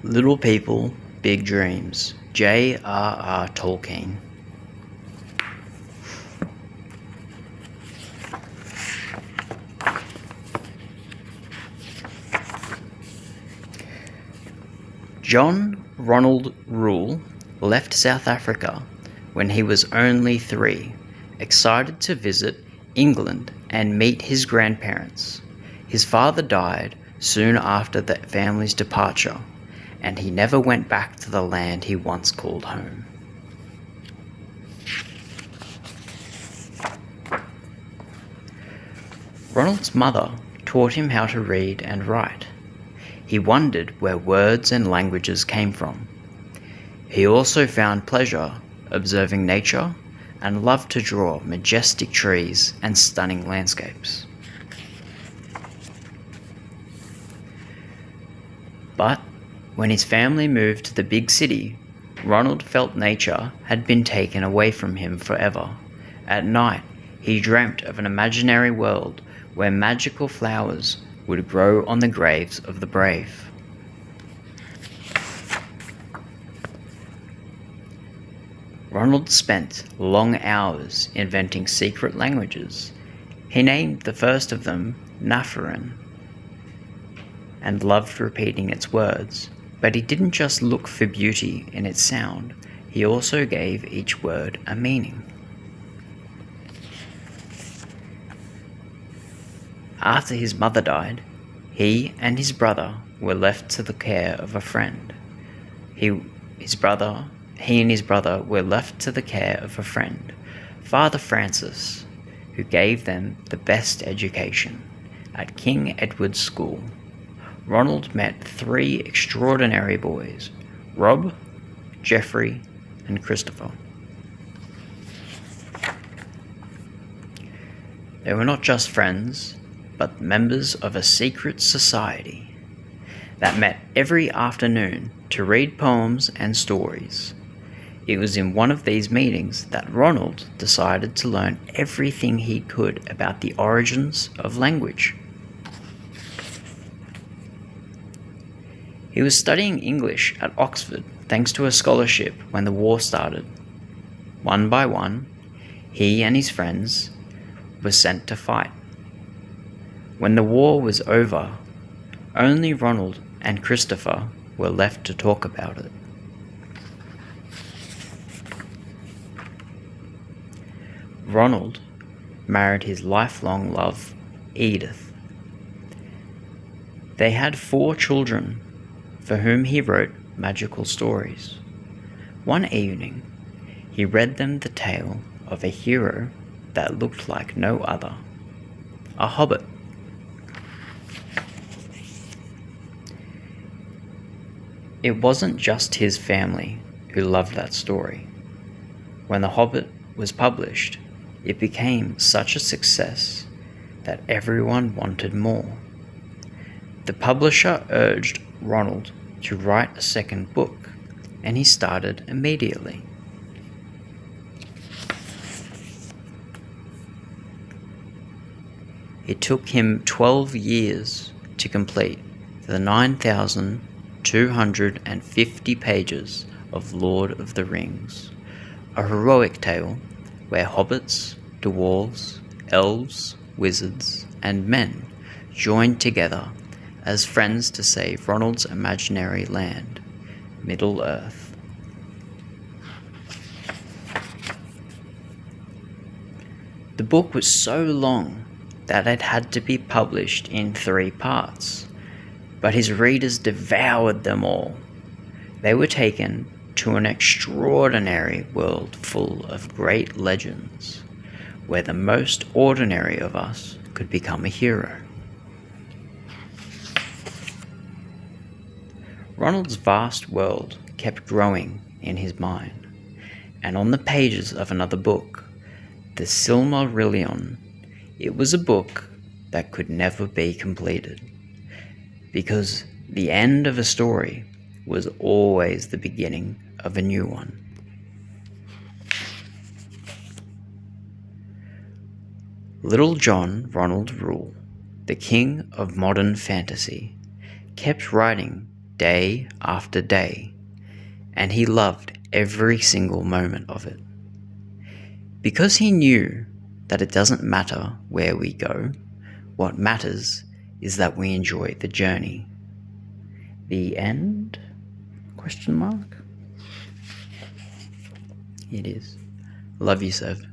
Little People, Big Dreams, J.R.R. Tolkien. John Ronald Reuel left South Africa when he was only 3, excited to visit England and meet his grandparents. His father died soon after the family's departure, and he never went back to the land he once called home. Ronald's mother taught him how to read and write. He wondered where words and languages came from. He also found pleasure observing nature and loved to draw majestic trees and stunning landscapes. But when his family moved to the big city, Ronald felt nature had been taken away from him forever. At night, he dreamt of an imaginary world where magical flowers would grow on the graves of the brave. Ronald spent long hours inventing secret languages. He named the first of them Nafaran and loved repeating its words, but he didn't just look for beauty in its sound, he also gave each word a meaning. After his mother died, he and his brother were left to the care of a friend. He and his brother were left to the care of a friend, Father Francis, who gave them the best education. At King Edward's School, Ronald met 3 extraordinary boys, Rob, Geoffrey, and Christopher. They were not just friends, but members of a secret society that met every afternoon to read poems and stories. It was in one of these meetings that Ronald decided to learn everything he could about the origins of language. He was studying English at Oxford thanks to a scholarship when the war started. One by one, he and his friends were sent to fight. When the war was over, only Ronald and Christopher were left to talk about it. Ronald married his lifelong love, Edith. They had 4 children for whom he wrote magical stories. One evening, he read them the tale of a hero that looked like no other, a hobbit. It wasn't just his family who loved that story. When The Hobbit was published, it became such a success that everyone wanted more. The publisher urged Ronald to write a second book, and he started immediately. It took him 12 years to complete the 9,250 pages of Lord of the Rings, a heroic tale where hobbits, dwarves, elves, wizards, and men joined together as friends to save Ronald's imaginary land, Middle-earth. The book was so long that it had to be published in 3 parts, but his readers devoured them all. They were taken to an extraordinary world full of great legends, where the most ordinary of us could become a hero. Ronald's vast world kept growing in his mind, and on the pages of another book, the Silmarillion, it was a book that could never be completed, because the end of a story was always the beginning of a new one. Little John Ronald Reuel, the king of modern fantasy, kept writing day after day, and he loved every single moment of it. Because he knew that it doesn't matter where we go, what matters is that we enjoy the journey. The end? Question mark? It is. Love you, Sev.